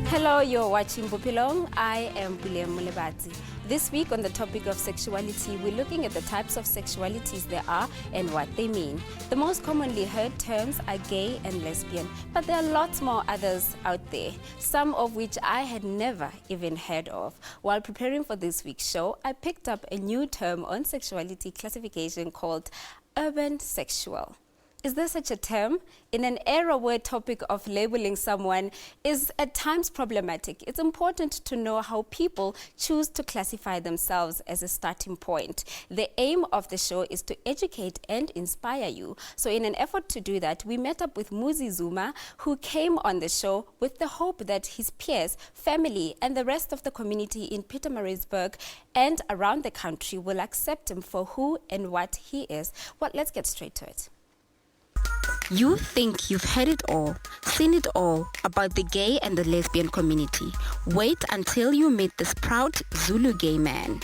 Hello, you're watching Bophelong. I am Mulebati. This week on the topic of sexuality, we're looking at the types of sexualities there are and what they mean. The most commonly heard terms are gay and lesbian, but there are lots more others out there, some of which I had never even heard of. While preparing for this week's show, I picked up a new term on sexuality classification called urban sexual. Is there such a term? In an era where topic of labeling someone is at times problematic, it's important to know how people choose to classify themselves as a starting point. The aim of the show is to educate and inspire you. So in an effort to do that, we met up with Muzi Zumo, who came on the show with the hope that his peers, family, and the rest of the community in Pietermaritzburg and around the country will accept him for who and what he is. Well, let's get straight to it. You think you've heard it all, seen it all about the gay and the lesbian community. Wait until you meet this proud Zulu gay man.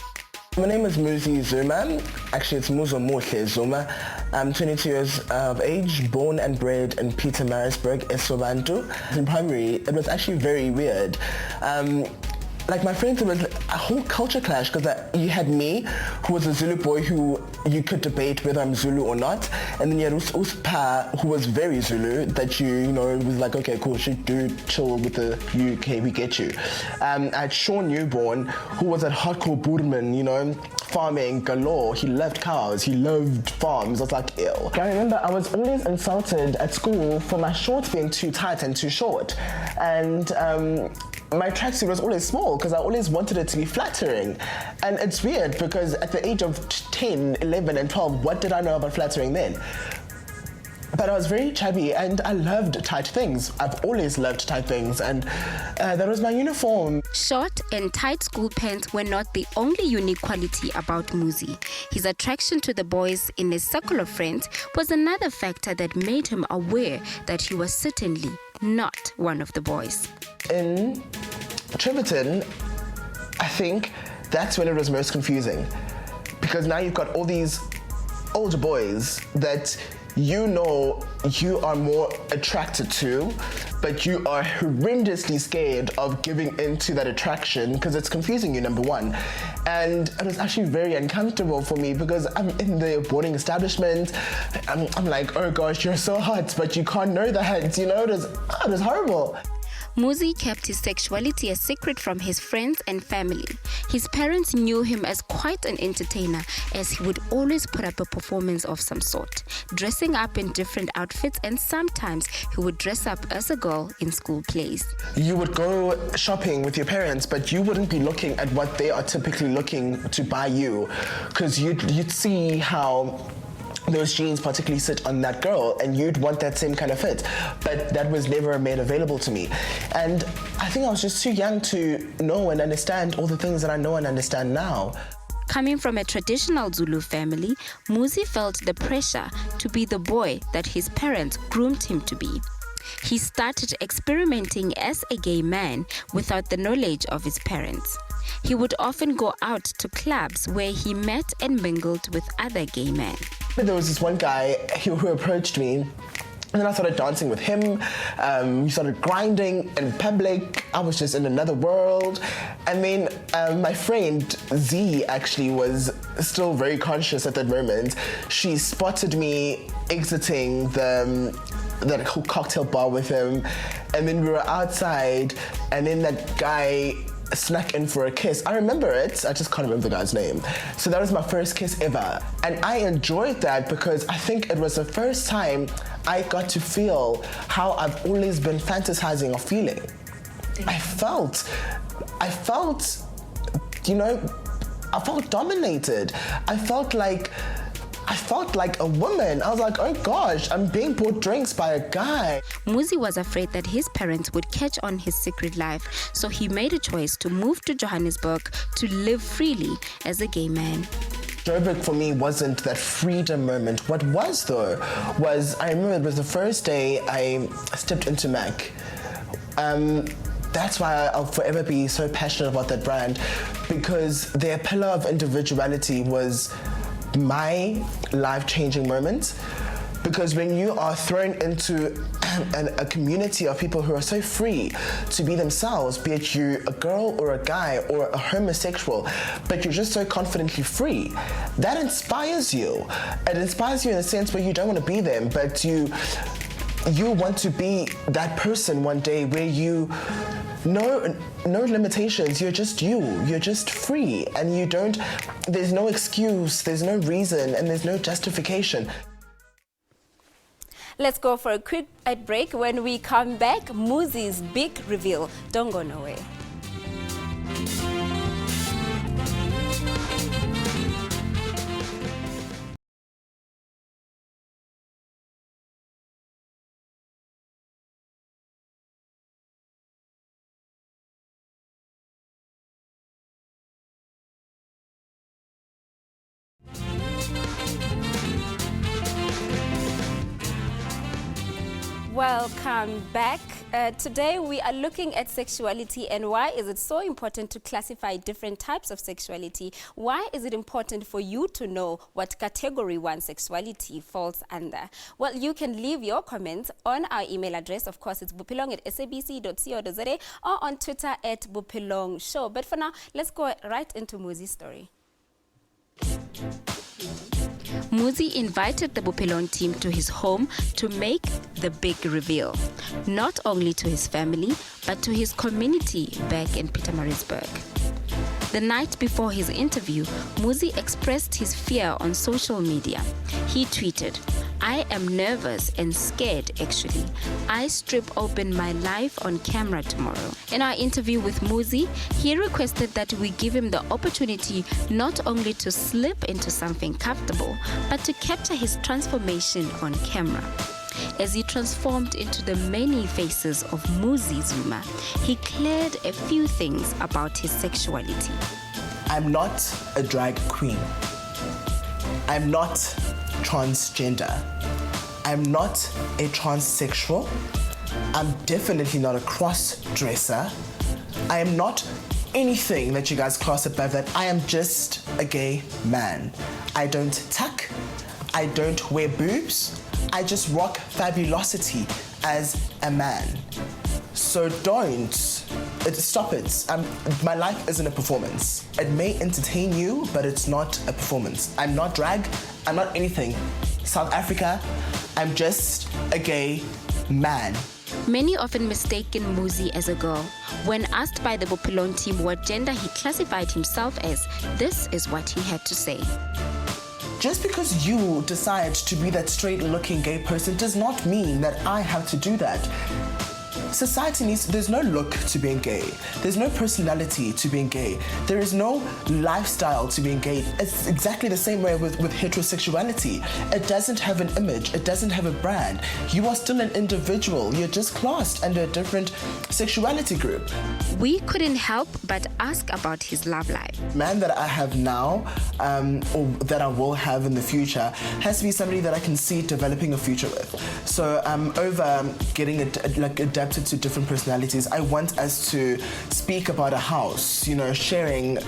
My name is Muzi Zumo. Actually, it's Muzo Zumo. I'm 22 years of age, born and bred in Pietermaritzburg, Eswabantu. In primary, it was actually very weird. Like my friends, it was a whole culture clash because you had me, who was a Zulu boy who you could debate whether I'm Zulu or not, and then you had Uspa, who was very Zulu, that you know, was like, okay, cool, should do chill with the UK, we get you. I had Sean Newborn, who was at hardcore Boerman, you know, farming galore. He loved cows, he loved farms. I was like, ew. I remember I was always insulted at school for my shorts being too tight and too short, and my tracksuit was always small because I always wanted it to be flattering. And it's weird because at the age of 10, 11 and 12, what did I know about flattering then? But I was very chubby and I loved tight things. I've always loved tight things, and that was my uniform. Short and tight school pants were not the only unique quality about Muzi. His attraction to the boys in his circle of friends was another factor that made him aware that he was certainly not one of the boys. In Triverton, I think that's when it was most confusing, because now you've got all these older boys that you know you are more attracted to, but you are horrendously scared of giving into that attraction because it's confusing you, number one. And it was actually very uncomfortable for me because I'm in the boarding establishment. I'm like, oh gosh, you're so hot, but you can't know that, you know, it was horrible. Muzi kept his sexuality a secret from his friends and family. His parents knew him as quite an entertainer, as he would always put up a performance of some sort, dressing up in different outfits, and sometimes he would dress up as a girl in school plays. You would go shopping with your parents, but you wouldn't be looking at what they are typically looking to buy you, because you'd see how those jeans particularly sit on that girl and you'd want that same kind of fit, but that was never made available to me. And I think I was just too young to know and understand all the things that I know and understand now. Coming from a traditional Zulu family, Muzi felt the pressure to be the boy that his parents groomed him to be. He started experimenting as a gay man without the knowledge of his parents. He would often go out to clubs where he met and mingled with other gay men. There was this one guy who approached me, and then I started dancing with him. We started grinding in public. I was just in another world. And then my friend Z actually was still very conscious at that moment. She spotted me exiting that whole cocktail bar with him, and then we were outside, and then that guy snuck in for a kiss. I remember it, I just can't remember the guy's name. So that was my first kiss ever. And I enjoyed that because I think it was the first time I got to feel how I've always been fantasizing of feeling. I felt, you know, I felt dominated. I felt like a woman. I was like, oh gosh, I'm being bought drinks by a guy. Muzi was afraid that his parents would catch on his secret life, so he made a choice to move to Johannesburg to live freely as a gay man. Joburg for me wasn't that freedom moment. What was though, was I remember it was the first day I stepped into Mac. That's why I'll forever be so passionate about that brand, because their pillar of individuality was my life-changing moment. Because when you are thrown into a community of people who are so free to be themselves, be it you a girl or a guy or a homosexual, but you're just so confidently free, that inspires you. It inspires you in a sense where you don't want to be them, but you want to be that person one day where you no limitations, you're just you're just free, and there's no excuse, there's no reason, and there's no justification. Let's go for a quick break. When we come back, Muzi's big reveal. Don't go nowhere. Welcome back. Today we are looking at sexuality and why is it so important to classify different types of sexuality? Why is it important for you to know what category one sexuality falls under? Well, you can leave your comments on our email address. Of course, it's bophelong@sabc.co.za or on Twitter @BophelongShow. But for now, let's go right into Muzi's story. Muzi invited the Bophelong team to his home to make the big reveal, not only to his family, but to his community back in Pietermaritzburg. The night before his interview, Muzi expressed his fear on social media. He tweeted, "I am nervous and scared actually. I strip open my life on camera tomorrow." In our interview with Muzi, he requested that we give him the opportunity not only to slip into something comfortable, but to capture his transformation on camera. As he transformed into the many faces of Muzi Zumo, he cleared a few things about his sexuality. I'm not a drag queen. I'm not transgender. I'm not a transsexual. I'm definitely not a cross-dresser. I am not anything that you guys class above that. I am just a gay man. I don't tuck. I don't wear boobs. I just rock fabulosity as a man. So stop it. My life isn't a performance. It may entertain you, but it's not a performance. I'm not drag, I'm not anything. South Africa, I'm just a gay man. Many often mistaken Muzi as a girl. When asked by the Bophelong team what gender he classified himself as, this is what he had to say. Just because you decide to be that straight-looking gay person does not mean that I have to do that. There's no look to being gay. There's no personality to being gay. There is no lifestyle to being gay. It's exactly the same way with heterosexuality. It doesn't have an image. It doesn't have a brand. You are still an individual. You're just classed under a different sexuality group. We couldn't help but ask about his love life. Man that I have now, or that I will have in the future, has to be somebody that I can see developing a future with. So over getting adapted to different personalities, I want us to speak about a house, sharing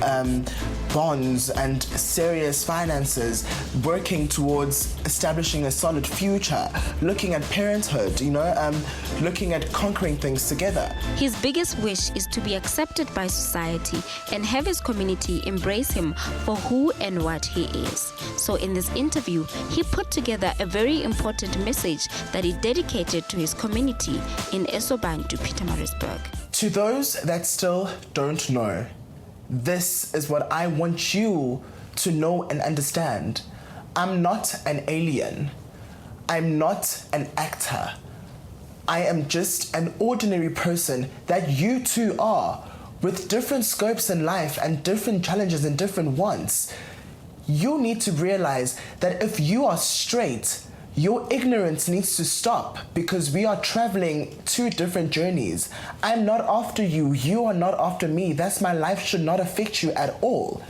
bonds and serious finances, working towards establishing a solid future, looking at parenthood, looking at conquering things together. His biggest wish is to be accepted by society and have his community embrace him for who and what he is. So in this interview, he put together a very important message that he dedicated to his community in Esobantu, Pietermaritzburg. To those that still don't know, this is what I want you to know and understand. I'm not an alien. I'm not an actor. I am just an ordinary person that you too are, with different scopes in life and different challenges and different wants. You need to realize that if you are straight, your ignorance needs to stop, because we are traveling two different journeys. I'm not after you, you are not after me. That's my life should not affect you at all.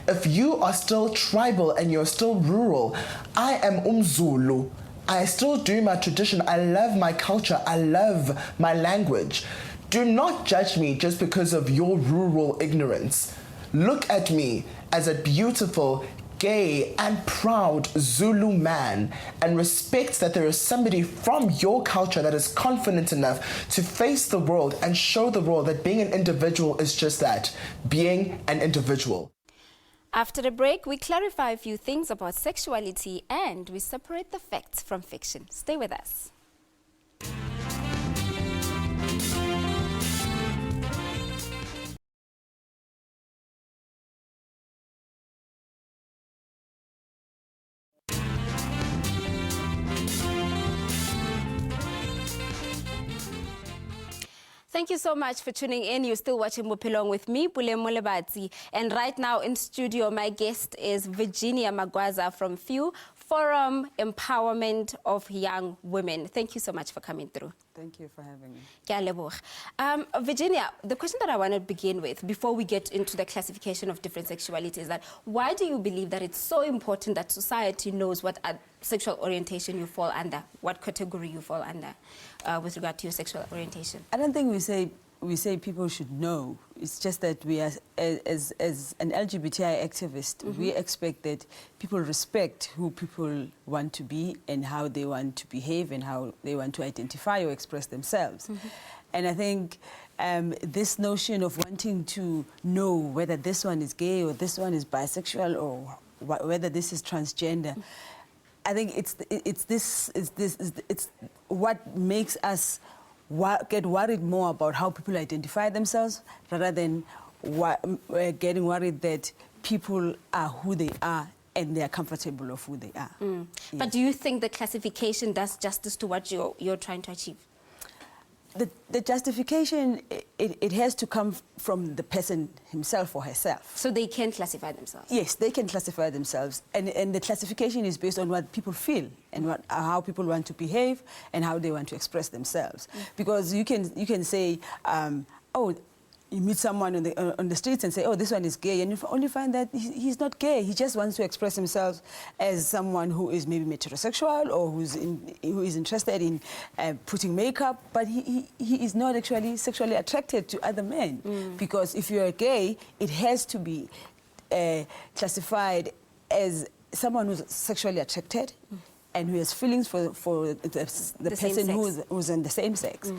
If you are still tribal and you're still rural, I am Zulu. I still do my tradition. I love my culture. I love my language. Do not judge me just because of your rural ignorance. Look at me as a beautiful gay and proud Zulu man and respects that there is somebody from your culture that is confident enough to face the world and show the world that being an individual is just that, being an individual. After the break, we clarify a few things about sexuality and we separate the facts from fiction. Stay with us. Thank you so much for tuning in. You're still watching Bophelong with me, Bophelong. And right now in studio, my guest is Virginia Magwaza from FEW, Forum Empowerment of Young Women. Thank you so much for coming through. Thank you for having me. Virginia, the question that I want to begin with, before we get into the classification of different sexualities, is that why do you believe that it's so important that society knows what sexual orientation you fall under, what category you fall under with regard to your sexual orientation? I don't think we say people should know. It's just that we are, as an LGBTI activist, we expect that people respect who people want to be and how they want to behave and how they want to identify or express themselves. And I think this notion of wanting to know whether this one is gay or this one is bisexual or whether this is transgender, I think it's what makes us get worried more about how people identify themselves rather than getting worried that people are who they are and they are comfortable of who they are. Yes. But do you think the classification does justice to what you're trying to achieve? The justification, it has to come from the person himself or herself. So they can classify themselves? Yes, they can classify themselves. And the classification is based on what people feel and how people want to behave and how they want to express themselves. Because you can say, oh, you meet someone on the streets and say, oh, this one is gay, and you only find that he's not gay. He just wants to express himself as someone who is maybe heterosexual or who is interested in putting makeup, but he is not actually sexually attracted to other men. Because if you're gay, it has to be classified as someone who's sexually attracted and who has feelings for the person who's in the same sex.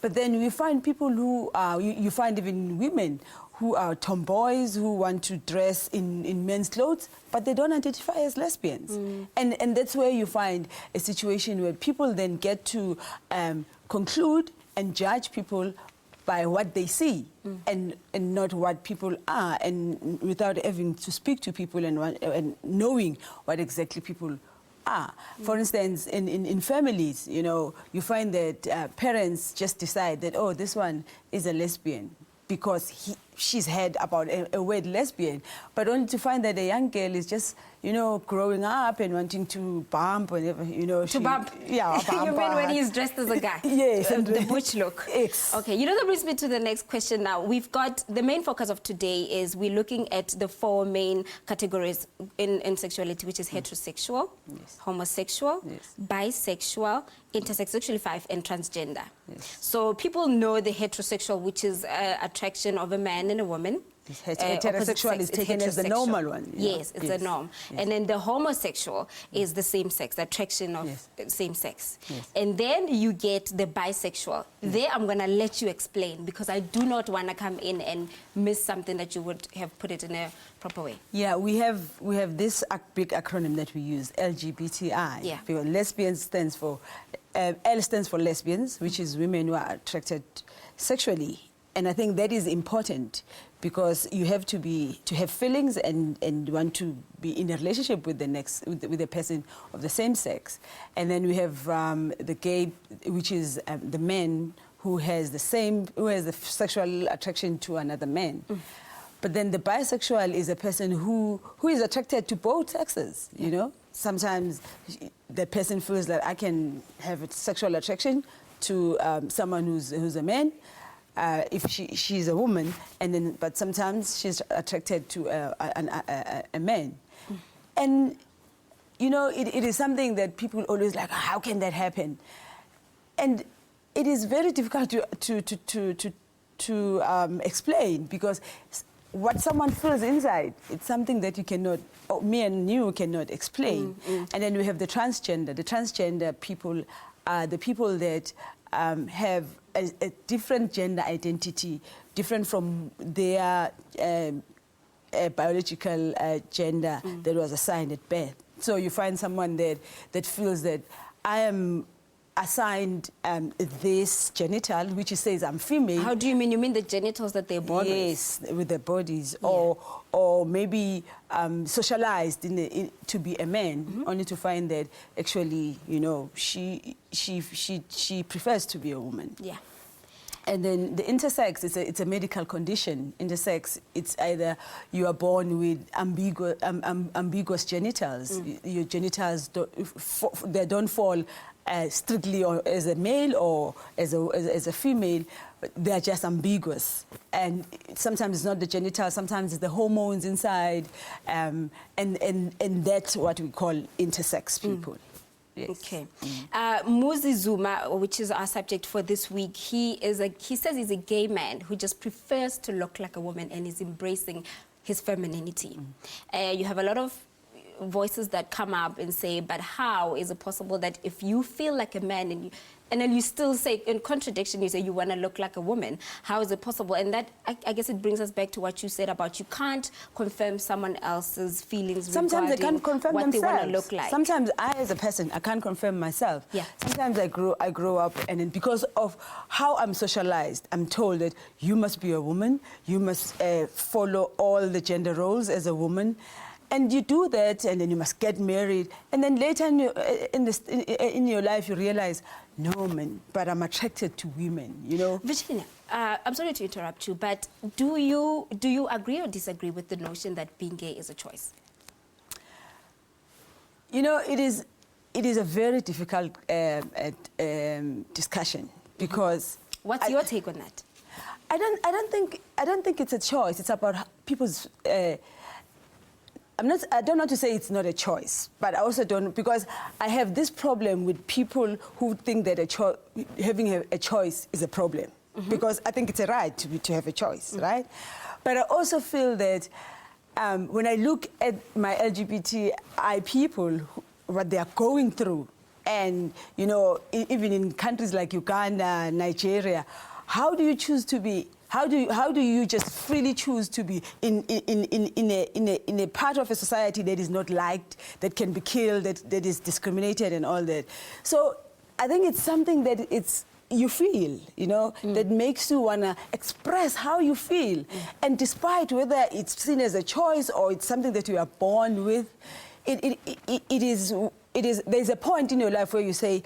But then we find people who are, you find even women who are tomboys who want to dress in men's clothes, but they don't identify as lesbians. And that's where you find a situation where people then get to conclude and judge people by what they see and not what people are, and without having to speak to people and knowing what exactly people are. For instance, in families, you know, you find that parents just decide that, oh, this one is a lesbian because she's heard about a word lesbian, but only to find that a young girl is just, you know, growing up and wanting to bump whenever, you know. To bump? Yeah, bump. You mean when he's dressed as a guy? Yes. The butch look. Yes. Okay, you know, that brings me to the next question now. We've got, the main focus of today is we're looking at the four main categories in sexuality, which is heterosexual, homosexual, bisexual, intersex, actually 5, and transgender. So people know the heterosexual, which is attraction of a man and a woman. Heterosexual is taken as the normal one. Yes, it's a norm. And then the homosexual is the same sex, the attraction of same sex. And then you get the bisexual. There I'm going to let you explain because I do not want to come in and miss something that you would have put it in a proper way. Yeah, we have this big acronym that we use, LGBTI. Yeah. Because lesbian stands for, L stands for lesbians, which is women who are attracted sexually. And I think that is important because you have to have feelings and want to be in a relationship with the person of the same sex. And then we have the gay, which is the man who has the sexual attraction to another man. But then the bisexual is a person who is attracted to both sexes, you know. Sometimes the person feels that I can have a sexual attraction to someone who's a man, if she's a woman, but sometimes she's attracted to a man. And, you know, it is something that people always like, how can that happen? And it is very difficult to explain because what someone feels inside, it's something that you cannot, me and you cannot explain. And then we have the transgender. The transgender people are the people that have a different gender identity, different from their biological gender that was assigned at birth. So you find someone that feels that I am assigned this genital, which says I'm female. How do you mean? You mean the genitals that they're born with? Yes, with their bodies, Yeah. or maybe socialized to be a man, only to find that actually, you know, she prefers to be a woman. Yeah. And then the intersex, it's a medical condition. Intersex, it's either you are born with ambiguous genitals. Your genitals they don't fall strictly as a male or as a female. They are just ambiguous. And sometimes it's not the genitals, sometimes it's the hormones inside. And that's what we call intersex people. Yes. Okay. Muzi Zumo, which is our subject for this week, he says he's a gay man who just prefers to look like a woman and is embracing his femininity. You have a lot of voices that come up and say, but how is it possible that if you feel like a man and then you still say, in contradiction, you say you want to look like a woman, how is it possible? And that, I guess it brings us back to what you said about you can't confirm someone else's feelings sometimes regarding they can't confirm what themselves. they want to look like. Sometimes I, as a person, I can't confirm myself. Yeah. Sometimes I grow up, and then because of how I'm socialized, I'm told that you must be a woman, you must follow all the gender roles as a woman. And you do that, and then you must get married. And then later in your life, you realize, no, man, but I'm attracted to women, you know? Virginia, I'm sorry to interrupt you, but do you agree or disagree with the notion that being gay is a choice? You know, it is a very difficult discussion because... What's your take on that? I don't think it's a choice. It's about people's... I don't want to say it's not a choice, but I also don't, because I have this problem with people who think that having a choice is a problem, because I think it's a right to have a choice, right? But I also feel that when I look at my LGBTI people, what they are going through, and, you know, even in countries like Uganda, Nigeria, how do you choose to be? How do you just freely choose to be in a part of a society that is not liked, that can be killed, that is discriminated and all that? So I think it's something that you feel, you know, that makes you want to express how you feel. And despite whether it's seen as a choice or it's something that you are born with, there's a point in your life where you say,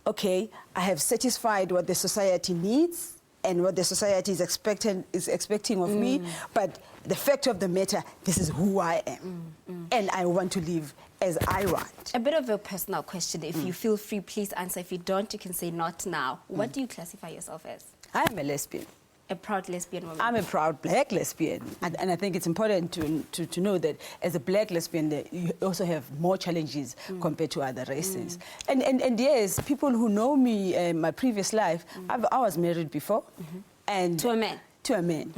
okay, I have satisfied what the society needs and what the society is expecting of me, but the fact of the matter, this is who I am, and I want to live as I want. A bit of a personal question. If you feel free, please answer. If you don't, you can say not now. What do you classify yourself as? I am a lesbian. A proud lesbian woman? I'm a proud black lesbian. And I think it's important to know that as a black lesbian, you also have more challenges compared to other races. And yes, people who know me in my previous life, I was married before. And to a man? To a man.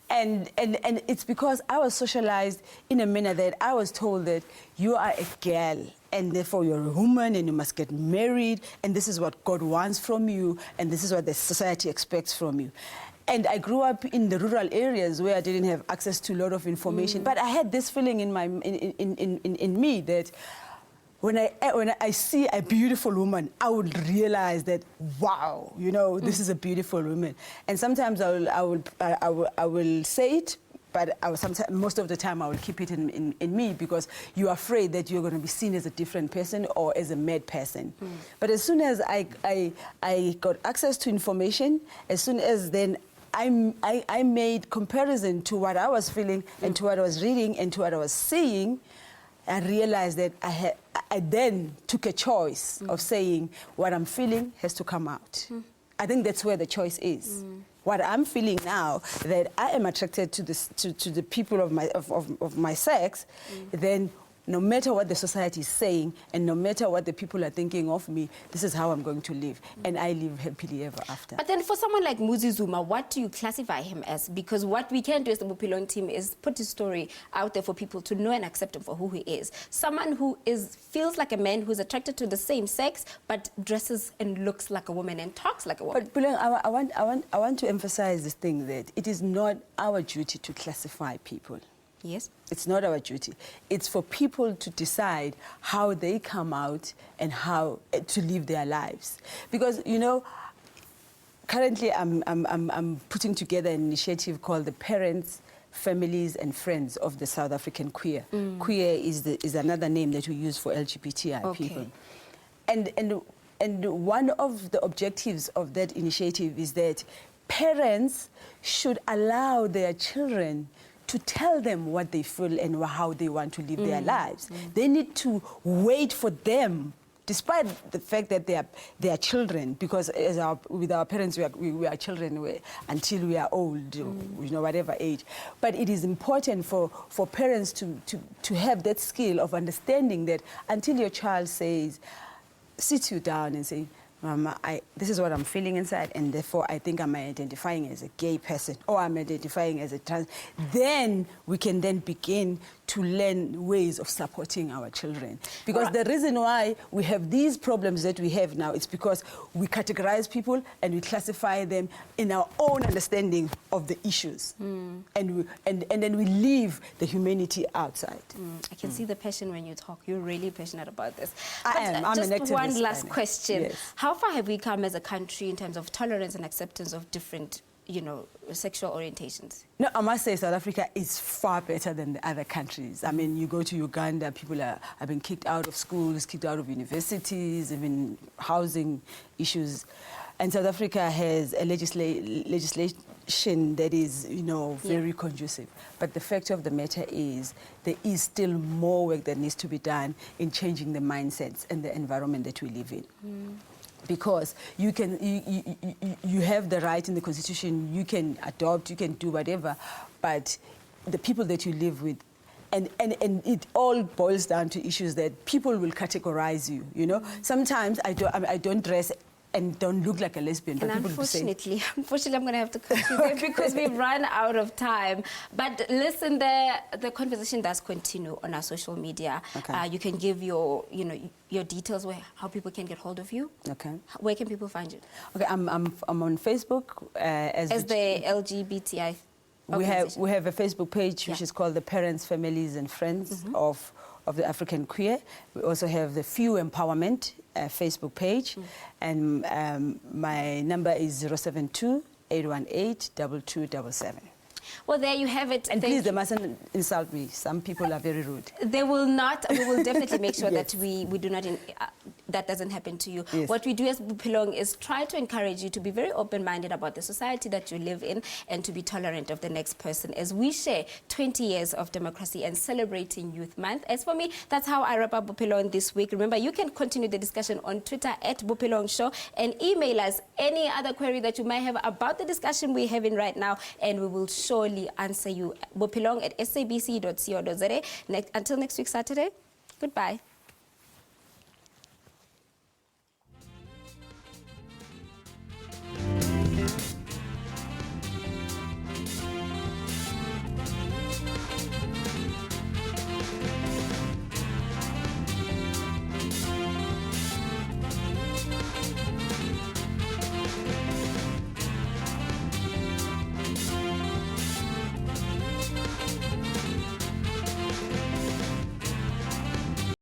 And it's because I was socialized in a manner that I was told that you are a girl, and therefore you're a woman and you must get married, and this is what God wants from you, and this is what the society expects from you. And I grew up in the rural areas where I didn't have access to a lot of information. But I had this feeling in me that when I see a beautiful woman, I would realize that, wow, you know, this is a beautiful woman. And sometimes I will say it, but most of the time I will keep it in me, because you're afraid that you're going to be seen as a different person or as a mad person. But as soon as I got access to information, as soon as then I made comparison to what I was feeling and to what I was reading and to what I was seeing, I realized that I then took a choice of saying what I'm feeling has to come out. I think that's where the choice is. What I'm feeling now, that I am attracted to the people of my sex, then no matter what the society is saying and no matter what the people are thinking of me, this is how I'm going to live. And I live happily ever after. But then for someone like Muzi Zuma, what do you classify him as? Because what we can do as the Bophelong team is put his story out there for people to know and accept him for who he is. Someone who feels like a man who's attracted to the same sex, but dresses and looks like a woman and talks like a woman. But Bophelong, I want to emphasize this thing that it is not our duty to classify people. Yes. It's not our duty. It's for people to decide how they come out and how to live their lives. Because, you know, currently I'm putting together an initiative called the Parents, Families and Friends of the South African Queer. Queer is another name that we use for LGBTI people. And one of the objectives of that initiative is that parents should allow their children to tell them what they feel and how they want to live their lives. They need to wait for them, despite the fact that they are children, because with our parents we are children until we are old, you know, whatever age. But it is important for parents to have that skill of understanding that until your child sits you down and say, Mama, this is what I'm feeling inside, and therefore I think I'm identifying as a gay person or I'm identifying as a trans. Then we can then begin to learn ways of supporting our children. Because the reason why we have these problems that we have now is because we categorize people and we classify them in our own understanding of the issues. And then we leave the humanity outside. I can see the passion when you talk. You're really passionate about this. I am. I'm an activist. Just one last question. Yes. How far have we come as a country in terms of tolerance and acceptance of different, you know, sexual orientations? No, I must say South Africa is far better than the other countries. I mean, you go to Uganda, people have been kicked out of schools, kicked out of universities, even housing issues. And South Africa has a legislation that is, you know, very conducive. But the fact of the matter is there is still more work that needs to be done in changing the mindsets and the environment that we live in. Because you have the right in the Constitution, you can adopt, you can do whatever, but the people that you live with, and it all boils down to issues that people will categorize you, you know. Sometimes I don't dress and don't look like a lesbian. And but people unfortunately, I'm going to have to cut you there because we've run out of time. But listen, the conversation does continue on our social media. Okay. You can give your details, how people can get hold of you. Okay. Where can people find you? Okay, I'm on Facebook as the LGBTI. We have a Facebook page which is called the Parents, Families and Friends of the African Queer. We also have the Few Empowerment Facebook page, and my number is 072-818-2277. Well, there you have it. And please, they mustn't insult me. Some people are very rude. They will not. We will definitely make sure Yes. that we do not, that doesn't happen to you. Yes. What we do as Bophelong is try to encourage you to be very open-minded about the society that you live in and to be tolerant of the next person as we share 20 years of democracy and celebrating Youth Month. As for me, that's how I wrap up Bophelong this week. Remember, you can continue the discussion on Twitter @Bophelong Show and email us any other query that you might have about the discussion we're having right now, and we will surely answer you. Bophelong@sabc.co.za. Until next week, Saturday. Goodbye.